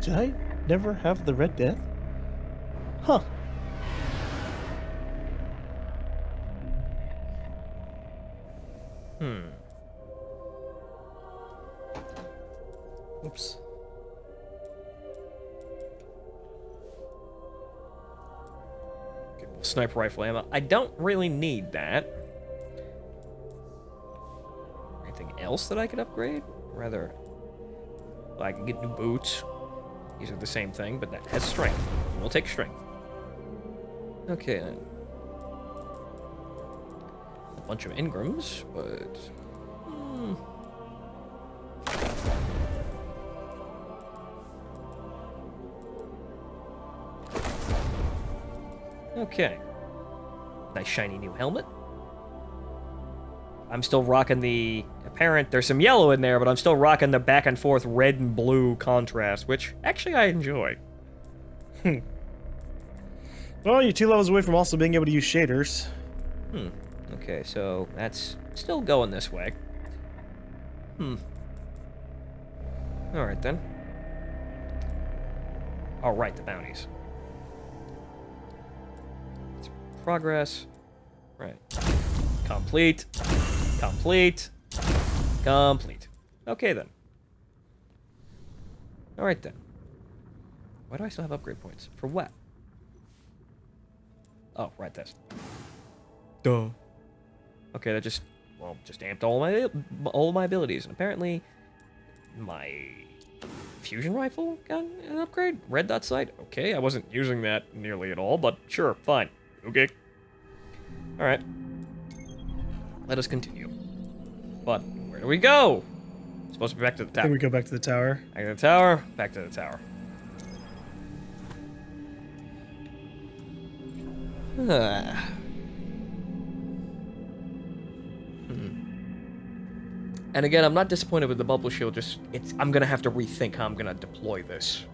Did I never have the Red Death? Huh. Oops. Sniper rifle ammo. I don't really need that. Anything else that I could upgrade? Rather, well, I can get new boots. These are the same thing, but that has strength. We'll take strength. Okay, then. A bunch of engrams, but... Okay. Nice shiny new helmet. I'm still rocking the apparent... There's some yellow in there, but I'm still rocking the back and forth red and blue contrast, which actually I enjoy. Well, you're 2 levels away from also being able to use shaders. Okay, so that's still going this way. Alright, then. Alright, the bounties. Progress. Right. Complete. Complete. Complete. Okay, then. Alright, then. Why do I still have upgrade points? For what? Oh, right, this. Duh. Okay, that just... Well, just amped all my abilities. And apparently, my fusion rifle got an upgrade? Red dot sight? Okay, I wasn't using that nearly at all, but sure, fine. Okay. Alright. Let us continue. But, where do we go? Supposed to be back to the tower. I think we go back to the tower. Back to the tower, back to the tower. And again, I'm not disappointed with the bubble shield, just, I'm gonna have to rethink how I'm gonna deploy this.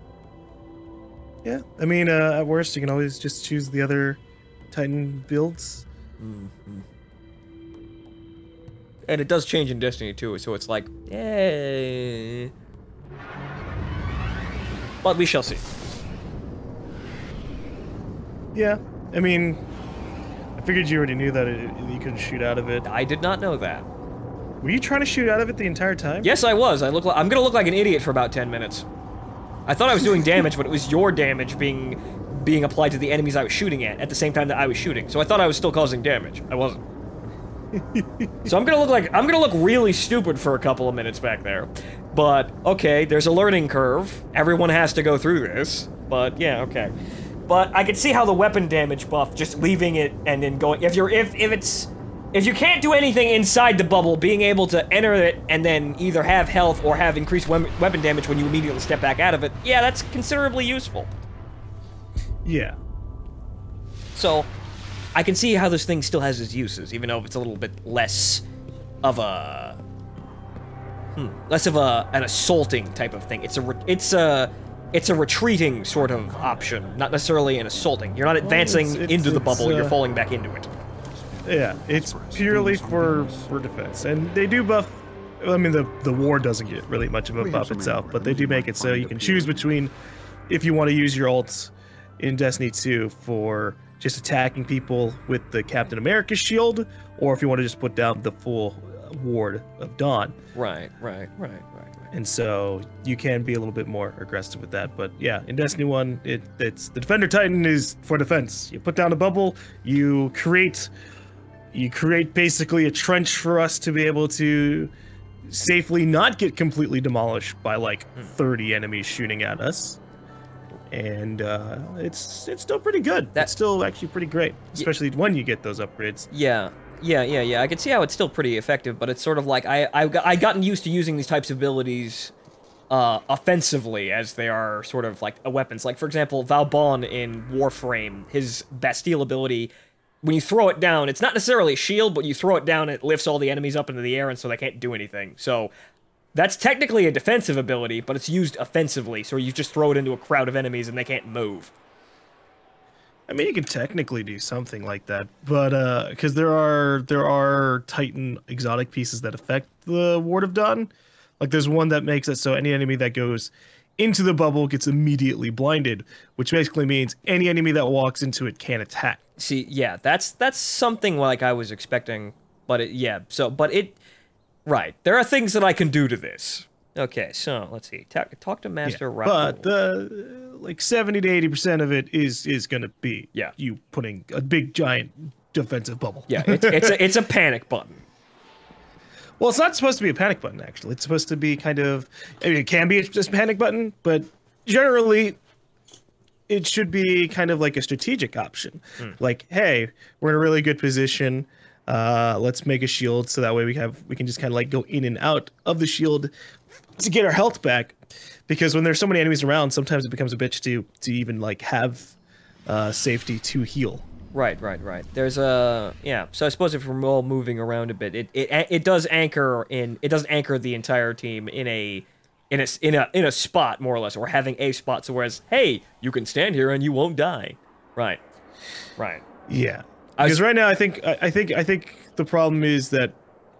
Yeah, I mean, at worst, you can always just choose the other Titan builds. And it does change in Destiny too, so it's like, yay. But we shall see. Yeah, I mean, I figured you already knew that you couldn't shoot out of it. I did not know that. Were you trying to shoot out of it the entire time? Yes, I was. I'm gonna look like an idiot for about 10 minutes. I thought I was doing damage, but it was your damage being applied to the enemies I was shooting at the same time that I was shooting. So I thought I was still causing damage. I wasn't. So I'm gonna look really stupid for a couple of minutes back there. But okay, there's a learning curve. Everyone has to go through this. But yeah, okay. But I can see how the weapon damage buff, just leaving it and then going, if you can't do anything inside the bubble, being able to enter it and then either have health or have increased weapon damage when you immediately step back out of it, yeah, that's considerably useful. Yeah. So, I can see how this thing still has its uses, even though it's a little bit less of a... an assaulting type of thing. It's a retreating sort of option, not necessarily an assaulting. You're not advancing into the bubble, you're falling back into it. Yeah, it's purely for defense. And they do buff... I mean, the war doesn't get really much of a buff itself, but they do make it so you can choose between if you want to use your ults in Destiny 2 for just attacking people with the Captain America shield, or if you want to just put down the full ward of Dawn. Right. And so you can be a little bit more aggressive with that. But yeah, in Destiny 1, it's the Defender Titan is for defense. You put down a bubble, you create basically a trench for us to be able to safely not get completely demolished by like 30 enemies shooting at us. And it's still pretty good. That's still actually pretty great, especially when you get those upgrades. Yeah. I can see how it's still pretty effective, but it's sort of like I gotten used to using these types of abilities offensively as they are sort of like weapons. Like for example, Valbon in Warframe, his Bastille ability, when you throw it down, it's not necessarily a shield, but you throw it down, it lifts all the enemies up into the air, and so they can't do anything. So that's technically a defensive ability, but it's used offensively, so you just throw it into a crowd of enemies and they can't move. I mean, you can technically do something like that, but because there are Titan exotic pieces that affect the Ward of Dawn. Like there's one that makes it so any enemy that goes into the bubble gets immediately blinded, which basically means any enemy that walks into it can attack. See, yeah, that's something like I was expecting, but right. There are things that I can do to this. Okay, so let's see. Talk to Master Raoul. But like 70 to 80% of it is gonna be you putting a big giant defensive bubble. Yeah, it's a panic button. Well, it's not supposed to be a panic button, actually. It's supposed to be kind of... I mean, it can be just a panic button, but generally, it should be kind of like a strategic option. Like, hey, we're in a really good position. Let's make a shield so that way we can just kind of like go in and out of the shield to get our health back. Because when there's so many enemies around, sometimes it becomes a bitch to even like have safety to heal. Right. There's a So I suppose if we're all moving around a bit, it does anchor in. It doesn't anchor the entire team in a spot more or less, or having a spot. So whereas, hey, you can stand here and you won't die. Right. Yeah. Because right now, I think the problem is that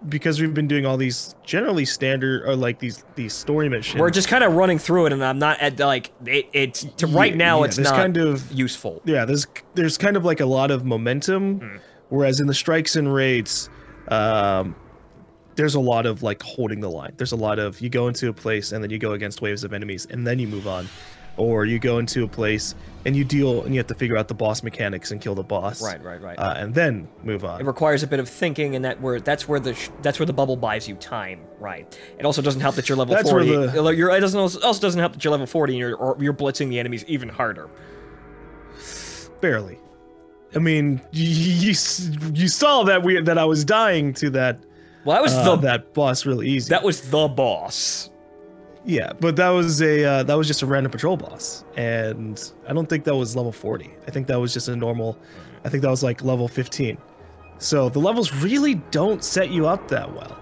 because we've been doing all these generally standard or like these story missions, we're just kind of running through it, and I'm not at like it's right now. It's not kind of useful. Yeah, there's kind of like a lot of momentum, whereas in the strikes and raids, there's a lot of like holding the line. There's a lot of you go into a place and then you go against waves of enemies and then you move on. Or you go into a place and you deal and you have to figure out the boss mechanics and kill the boss. Right. And then move on. It requires a bit of thinking, and that's where the bubble buys you time. Right. It also doesn't help that you're level 40. It also doesn't help that you're level 40 and you're blitzing the enemies even harder. Barely. I mean, you saw that I was dying to that. Well, that was that boss really easy. That was the boss. Yeah, but that was just a random patrol boss, and I don't think that was level 40. I think that was just a normal. I think that was like level 15. So the levels really don't set you up that well.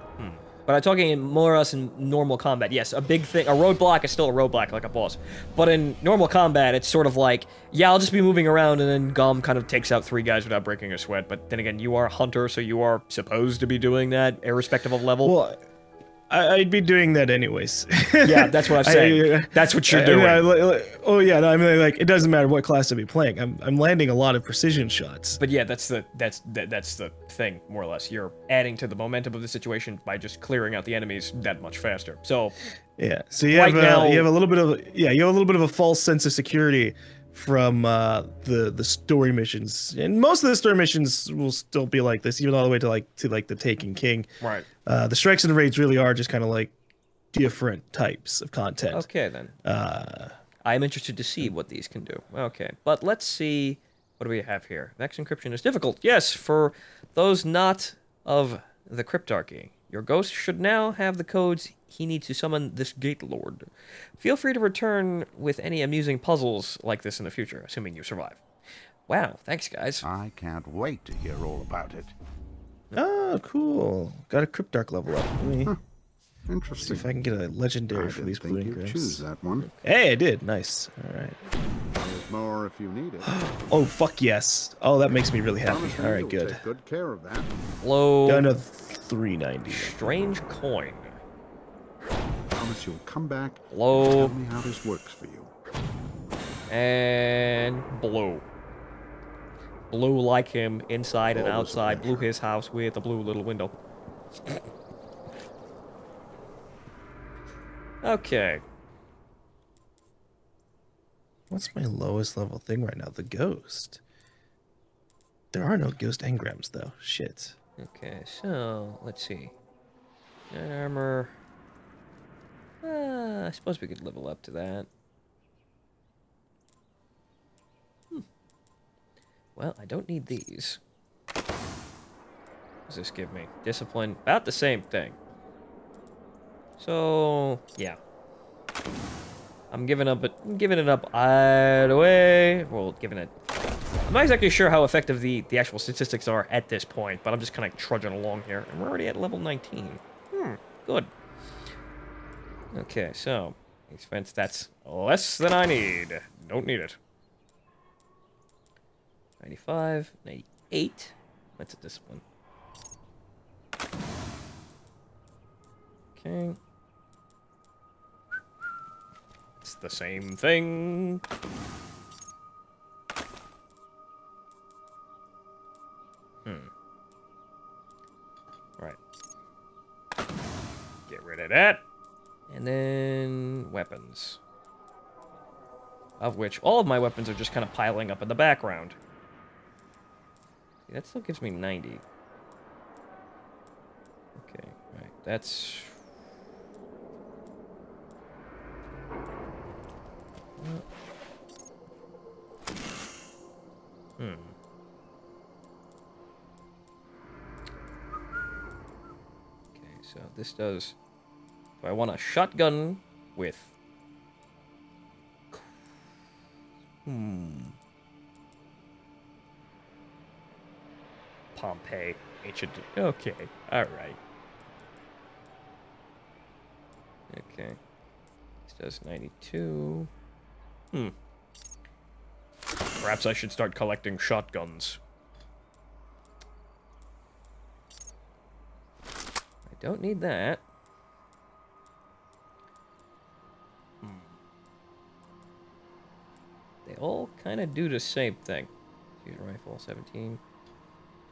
But I'm talking more or less in normal combat. Yes, a big thing. A roadblock is still a roadblock, like a boss. But in normal combat, it's sort of like, yeah, I'll just be moving around, and then Galm kind of takes out 3 guys without breaking a sweat. But then again, you are a hunter, so you are supposed to be doing that, irrespective of level. Well, I'd be doing that anyways. Yeah, that's what I'm saying. That's what you're doing. I mean, like, it doesn't matter what class I'd be playing. I'm landing a lot of precision shots. But yeah, that's the thing, more or less. You're adding to the momentum of the situation by just clearing out the enemies that much faster. So yeah, so you have a little bit of a false sense of security from the story missions, and most of the story missions will still be like this, even all the way to the Taken King. Right. The strikes and raids really are just kind of like different types of content. Okay then. I'm interested to see what these can do. Okay, but let's see. What do we have here? Vex encryption is difficult. Yes, for those not of the cryptarchy. Your ghost should now have the codes he needs to summon this Gate Lord. Feel free to return with any amusing puzzles like this in the future, assuming you survive. Wow, thanks, guys. I can't wait to hear all about it. Oh, cool. Got a Cryptarch level up. Let me Interesting. see if I can get a legendary for these blue ingrams. Choose that one. Hey, I did. Nice. All right. There's more if you need it. Oh, fuck yes. Oh, that makes me really happy. All right, good. Take good care of that. Low. Down to 390. Strange coin. Promise you'll come back. Low. And tell me how this works for you. And blue. Blue like him, inside and Always outside. Blue his house with a blue little window. Okay. What's my lowest level thing right now? The ghost. There are no ghost engrams though. Shit. Okay, so let's see. Armor. I suppose we could level up to that. Well, I don't need these. What does this give me? Discipline. About the same thing. So, yeah. I'm giving it up either way. Well, I'm not exactly sure how effective the actual statistics are at this point, but I'm just kind of trudging along here. And we're already at level 19. Good. Okay, so expense, that's less than I need. Don't need it. 95, 98. That's a discipline. Okay. It's the same thing. Right. Get rid of that. And then weapons. Of which all of my weapons are just kind of piling up in the background. See, that still gives me 90. Okay, right. That's... Okay, so this does... Do I want a shotgun with... Pompeii. Ancient... Okay, alright. Okay. This does 92. Perhaps I should start collecting shotguns. I don't need that. They all kind of do the same thing. Fusion rifle, 17.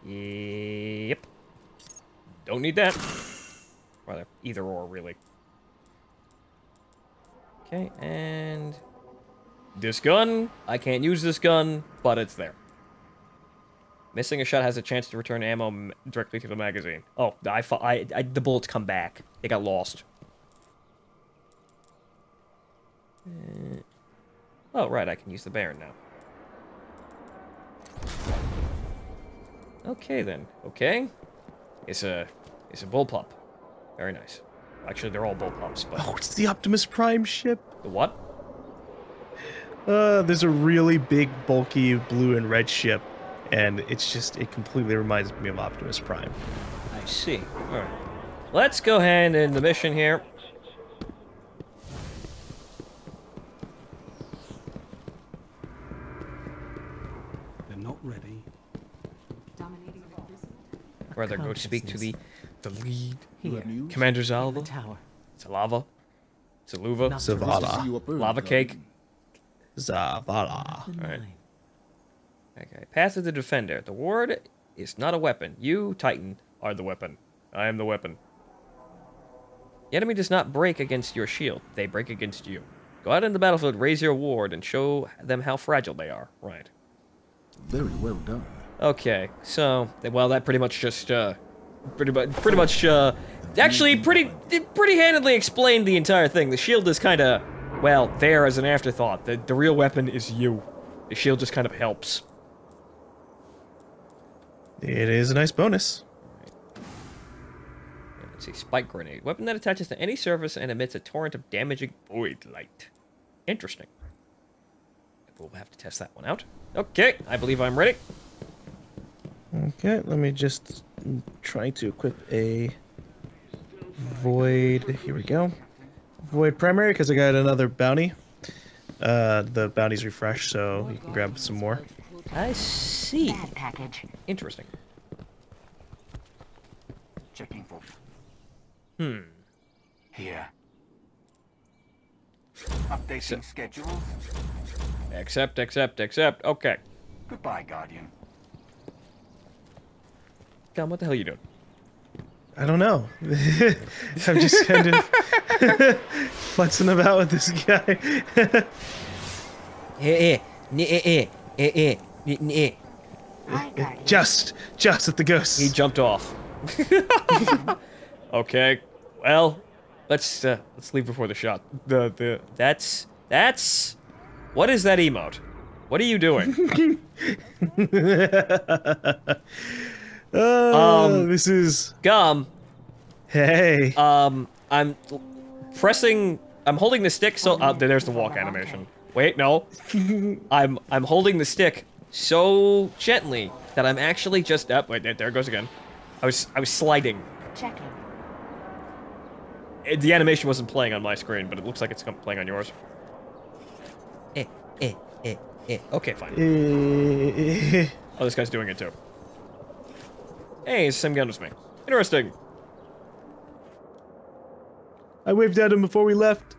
Yep. Don't need that. Rather, either or, really. Okay, and... This gun, I can't use this gun, but it's there. Missing a shot has a chance to return ammo directly to the magazine. Oh, the bullets come back. They got lost. Oh, right, I can use the Baron now. Okay, then. Okay. It's a bullpup. Very nice. Actually, they're all bullpups, but... Oh, it's the Optimus Prime ship. The what? There's a really big, bulky blue and red ship, and it's just, it completely reminds me of Optimus Prime. I see. Alright. Let's go ahead and end the mission here. They're not ready. Rather go speak to the lead. Here, Commander in Zalva. the tower. Zalava. Zaluva. Zavala. Lava cake. Zavala. Alright. Okay. Path of the Defender. The ward is not a weapon. You, Titan, are the weapon. I am the weapon. The enemy does not break against your shield. They break against you. Go out in the battlefield, raise your ward, and show them how fragile they are. Right. Very well done. Okay, so, well, that pretty much just, pretty much, actually, pretty handedly explained the entire thing. The shield is kind of, well, there as an afterthought. The real weapon is you. The shield just kind of helps. It is a nice bonus. Let's see, spike grenade. Weapon that attaches to any surface and emits a torrent of damaging void light. Interesting. We'll have to test that one out. Okay, I believe I'm ready. Okay, let me just try to equip a void. Here we go. Void primary, because I got another bounty. The bounty's refreshed, so you can grab some more. I see. Bad package. Interesting. Checking for. Here. Updating schedule. Accept. Okay. Goodbye, Guardian. Galm, what the hell are you doing? I don't know. I'm just kind of futzing about with this guy. Hi, Guardian. Just at the ghosts. He jumped off. Okay. Well, let's leave before the shot. That's what is that emote? What are you doing? This is Galm. hey. I'm holding the stick so there's the walk animation. Wait, no. I'm holding the stick so gently that I'm actually just wait, there it goes again. I was sliding. Checking. The animation wasn't playing on my screen, but it looks like it's playing on yours. Okay, fine. Oh, this guy's doing it too. Hey, it's the same gun as me. Interesting. I waved at him before we left.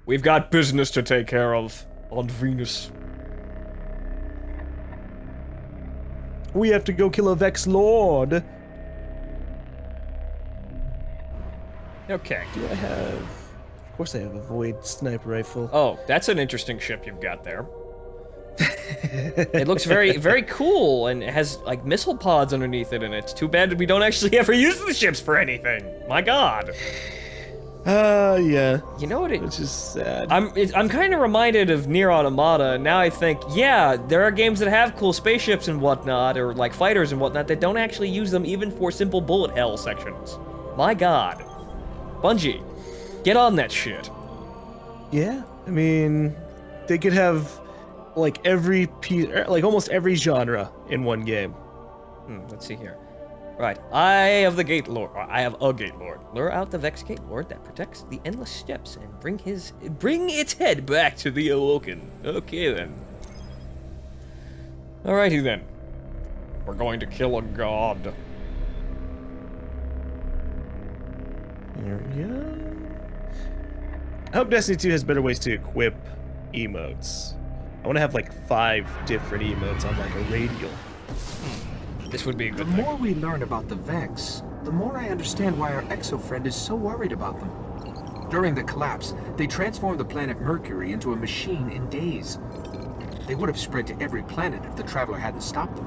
We've got business to take care of on Venus. We have to go kill a Vex Lord. Okay. Do I have... Of course I have a Void sniper rifle. Oh, that's an interesting ship you've got there. It looks very, very cool, and it has, like, missile pods underneath it, and it's too bad that we don't actually ever use the ships for anything. My god. Yeah. You know what it... Which is sad. I'm kind of reminded of Nier Automata, and now I think, yeah, there are games that have cool spaceships and whatnot, or, like, fighters and whatnot, that don't actually use them even for simple bullet hell sections. My god. Bungie, get on that shit. Yeah, I mean, they could have like every piece, like almost every genre in one game. Let's see here. Right, I have the Gate Lord. I have a Gate Lord. Lure out the Vex Gate Lord that protects the endless steps and bring its head back to the Awoken. Okay then. Alrighty then. We're going to kill a god. There we go. I hope Destiny 2 has better ways to equip emotes. I want to have like 5 different emotes on like a radial. This would be a The good thing. more we learn about the Vex, the more I understand why our exo-friend is so worried about them. During the collapse, they transformed the planet Mercury into a machine in days. They would have spread to every planet if the Traveler hadn't stopped them.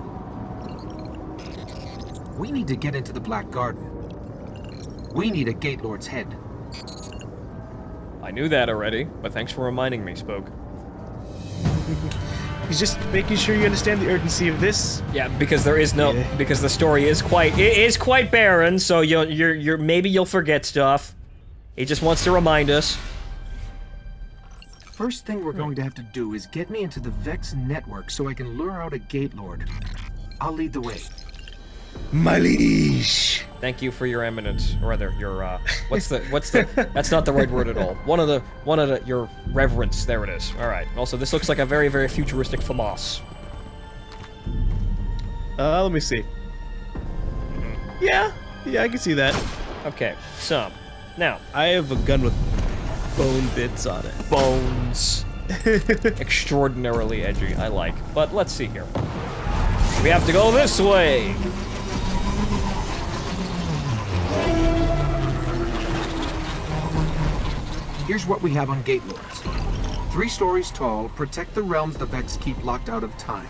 We need to get into the Black Garden. We need a Gate Lord's head. I knew that already, but thanks for reminding me, Spoke. He's just making sure you understand the urgency of this. Yeah, because there is no, because the story is quite barren. So maybe you'll forget stuff. He just wants to remind us. First thing we're going to have to do is get me into the Vex network so I can lure out a Gate Lord. I'll lead the way. My liege. Thank you for your eminence, or rather, your what's the? That's not the right word at all. Your reverence. There it is. All right. Also, this looks like a very, very futuristic FAMAS. Let me see. Yeah, I can see that. Okay. So, now I have a gun with bone bits on it. bones. Extraordinarily edgy. I like. But let's see here. We have to go this way. Here's what we have on Gate Lords. 3 stories tall, protect the realms the Vex keep locked out of time.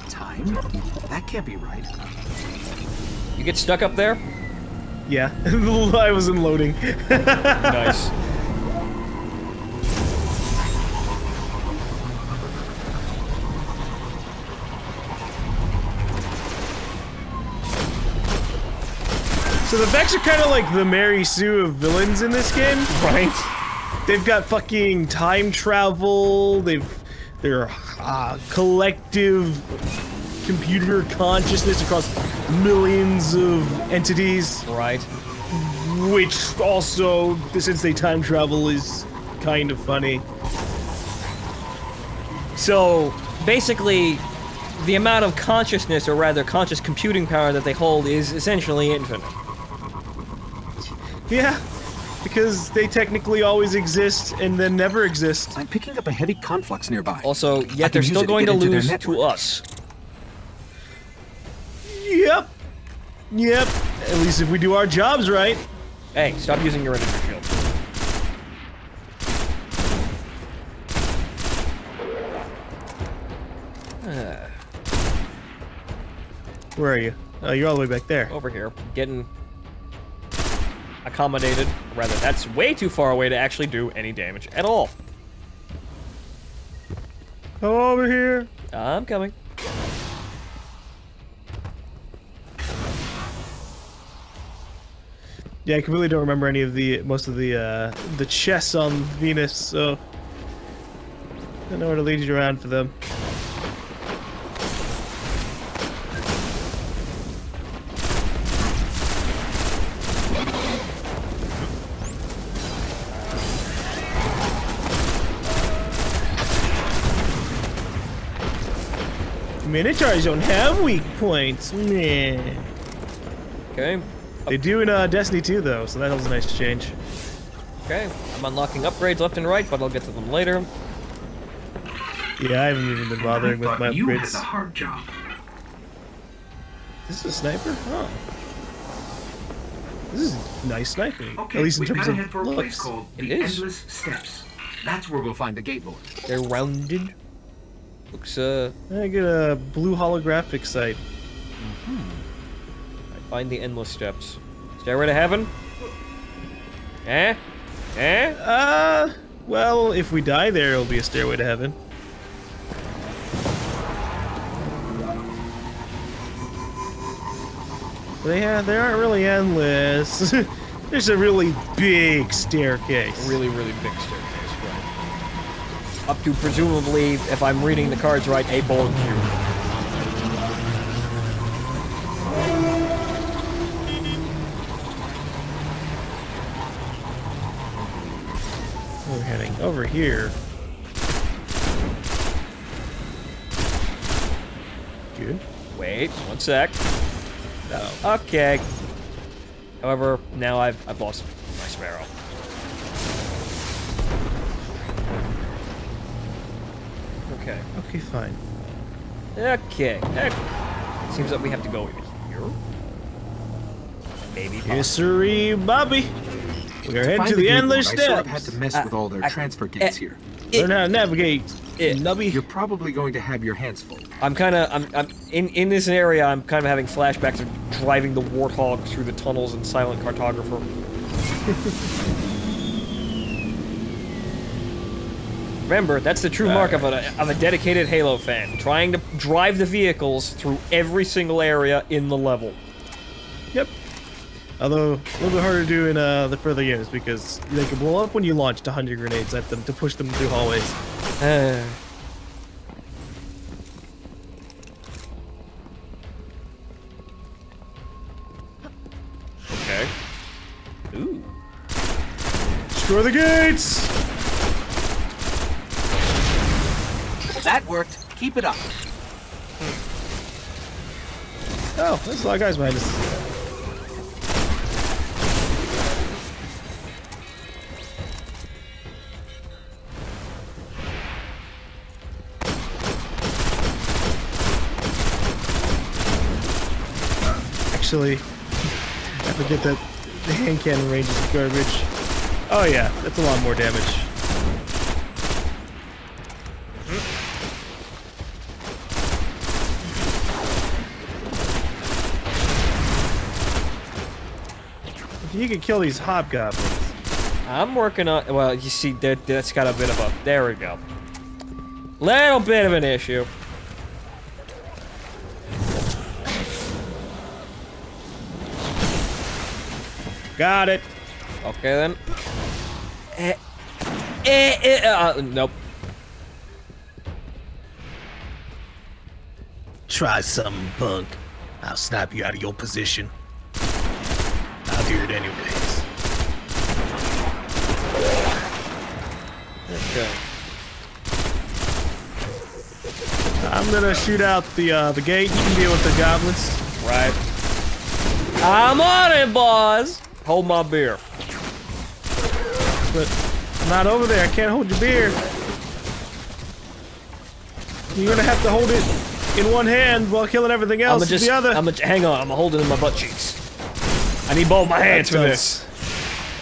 Time? That can't be right. You get stuck up there? Yeah, I wasn't loading. Nice. So the Vex are kind of like the Mary Sue of villains in this game, Right. They've got fucking time travel. They're collective computer consciousness across millions of entities. Right. Which also, since they time travel, is kind of funny. So, basically, the amount of consciousness, or rather conscious computing power that they hold is essentially infinite. Yeah, because they technically always exist and then never exist. I'm picking up a heavy conflux nearby. Also, I yet can they're use still it going to get into their lose to network. us. Yep. Yep. At least if we do our jobs right. Hey, stop using your energy shield. Where are you? Oh, you're all the way back there. Over here, getting accommodated. Rather, that's way too far away to actually do any damage at all. Come over here. I'm coming. Yeah, I completely don't remember any of most of the chests on Venus, so I don't know where to lead you around for them. Minotaurs don't have weak points. Meh. Okay. They do in Destiny 2 though, so that was a nice change. Okay, I'm unlocking upgrades left and right, but I'll get to them later. Yeah, I haven't even been bothering with my You had the upgrades. hard job. This is a sniper? Oh. This is nice sniping. Okay, At least in we terms gotta of head for a place looks. called It the is. Endless Steps. That's where we'll find the gate lord. They're rounded. Looks, I get a blue holographic sight. I find the endless steps. Stairway to heaven? Eh? Eh? Well, if we die there, it'll be a stairway to heaven. They aren't really endless. There's a really big staircase. Really, really big staircase, right? Up to presumably, if I'm reading the cards right, a Borg cube. We're heading over here. Good. Wait, one sec. No. Okay. However, now I've lost my sparrow. Okay. Okay, fine. Okay. Seems like we have to go in here. Maybe. Yes, sirree, Bobby. We are heading Find to the gate endless lord, I sort of had steps. to mess with all their transfer gates here. Learn how to navigate, nubby. You're probably going to have your hands full. I'm in this area. I'm kind of having flashbacks of driving the warthog through the tunnels in Silent Cartographer. Remember, that's the true mark of a dedicated Halo fan, trying to drive the vehicles through every single area in the level. Yep. Although, a little bit harder to do in the further games because they can blow up when you launched 100 grenades at them to push them through hallways. Okay. Ooh. Destroy the gates! That worked. Keep it up. Oh, there's a lot of guys behind us. Actually, I forget that the hand cannon range is garbage. Oh yeah, that's a lot more damage. If you could kill these hobgoblins. I'm working on. Well, you see, that's got a bit of a. There we go. Little bit of an issue. Got it. Okay then. Nope. Try something, punk. I'll snap you out of your position. I'll do it anyways. Okay. I'm gonna shoot out the gate. You can deal with the goblins. Right. I'm on it, boss. Hold my beer. But I'm not over there. I can't hold your beer. You're gonna have to hold it in one hand while killing everything else with the other. Hang on. I'm gonna hold it in my butt cheeks. I need both my hands for this.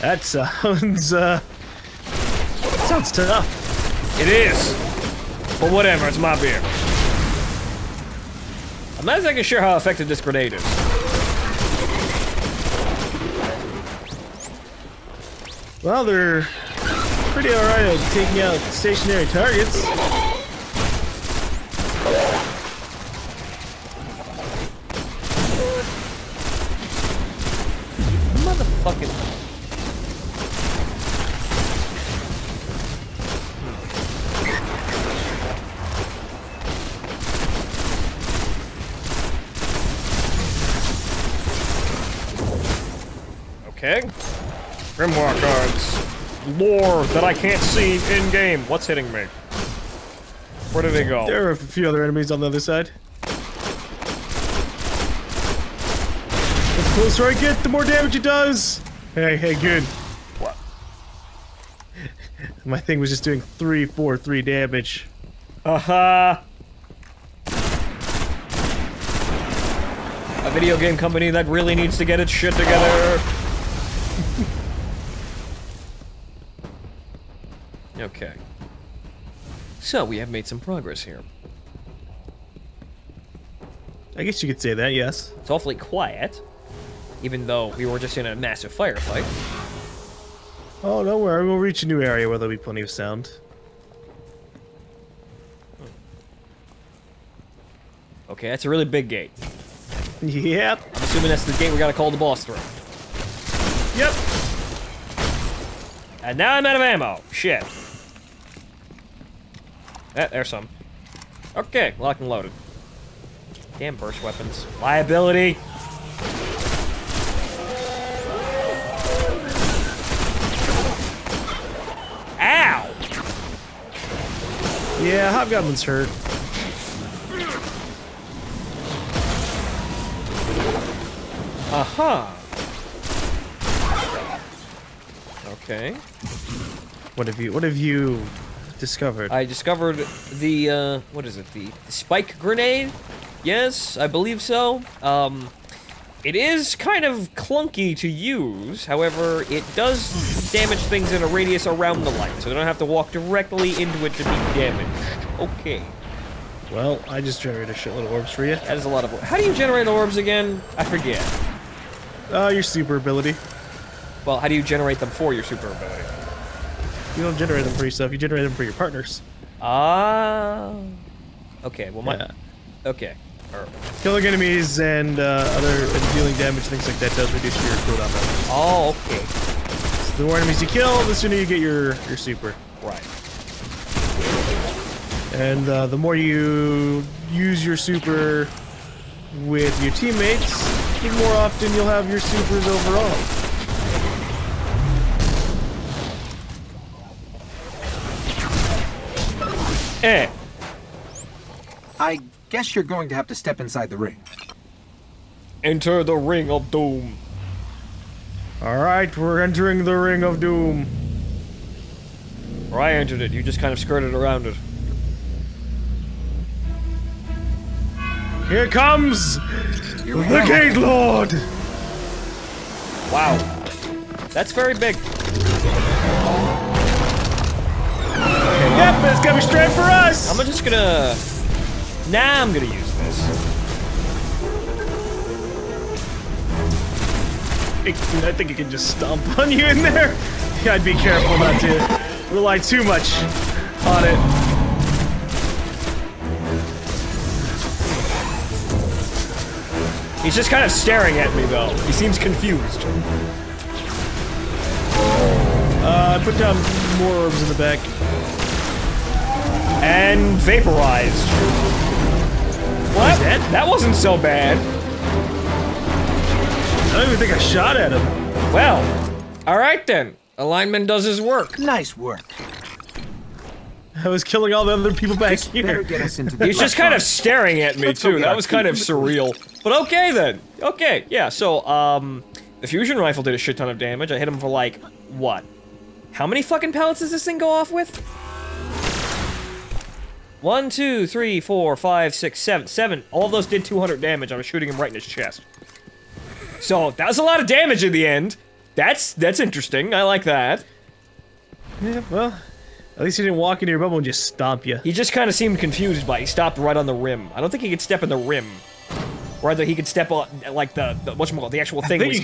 That sounds sounds tough. It is. But whatever. It's my beer. I'm not exactly sure how effective this grenade is. Well, they're pretty alright at taking out stationary targets. Motherfucking. Okay. Grimoire cards. Lore that I can't see in game. What's hitting me? Where did they go? There are a few other enemies on the other side. The closer I get, the more damage it does. Hey, good. What? My thing was just doing 3 damage. A video game company that really needs to get its shit together. Okay. So, we have made some progress here. I guess you could say that, yes. It's awfully quiet, even though we were just in a massive firefight. Oh, don't worry, we'll reach a new area where there'll be plenty of sound. Okay, that's a really big gate. Yep. I'm assuming that's the gate we gotta call the boss through. Yep. And now I'm out of ammo. Shit. There's some. Okay, locked and loaded. Damn burst weapons. Liability. Ow! Yeah, Hobgoblin's hurt. Aha. Okay. What have you discovered? I discovered the, what is it? The spike grenade? Yes, I believe so. It is kind of clunky to use, however, it does damage things in a radius around the light, so they don't have to walk directly into it to be damaged. Okay. Well, I just generated a shitload of orbs for you. That is a lot of... How do you generate orbs again? I forget. Your super ability. Well, how do you generate them for your super ability? You don't generate them for yourself, you generate them for your partners. Ah. Okay, well, my... Yeah. Okay. Killing enemies and and dealing damage, things like that, does reduce your cooldown levels. Oh, okay. So the more enemies you kill, the sooner you get your super. Right. And the more you use your super with your teammates, the more often you'll have your supers overall. I guess you're going to have to step inside the ring. Enter the Ring of Doom. Alright, we're entering the Ring of Doom. Or I entered it, you just kind of skirted around it. Here comes the Gate Lord! Wow. That's very big. Yep, it's coming straight for us! I'm just gonna... Nah, I'm gonna use this. I think it can just stomp on you in there. Yeah, I'd be careful not to rely too much on it. He's just kind of staring at me, though. He seems confused. I put down more orbs in the back. And vaporized. What? That wasn't so bad. I don't even think I shot at him. Well, alright then. A lineman does his work. Nice work. I was killing all the other people back Better here. get us into the He's just kind of staring at me, too. That was kind of surreal. But okay, then. Okay, yeah, so, the fusion rifle did a shit ton of damage. I hit him for, like, what? How many fucking pellets does this thing go off with? 1, 2, 3, 4, 5, 6, 7. 7. All of those did 200 damage. I was shooting him right in his chest. So, that was a lot of damage in the end. That's interesting. I like that. Yeah, well, at least he didn't walk into your bubble and just stomp you. He just kind of seemed confused by it. He stopped right on the rim. I don't think he could step in the rim. Rather, he could step on, like, the whatchamacallit, the actual thing was...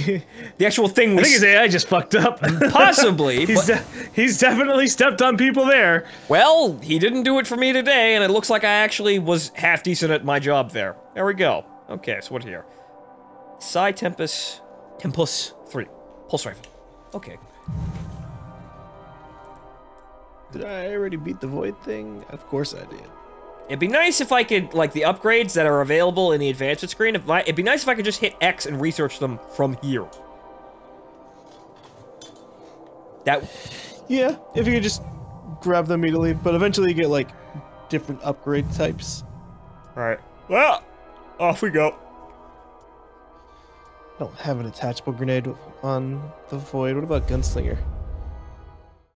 The actual thing was... I think his AI just fucked up. Possibly, he's definitely stepped on people there. Well, he didn't do it for me today, and it looks like I actually was half decent at my job there. There we go. Okay, so what here? Psi Tempus 3. Pulse rifle. Okay. Did I already beat the void thing? Of course I did. It'd be nice if I could, like, the upgrades that are available in the advanced screen, it'd be nice if I could just hit X and research them from here. That... Yeah, if you could just grab them immediately, but eventually you get, like, different upgrade types. Alright. Well, off we go. I don't have an attachable grenade on the void. What about Gunslinger?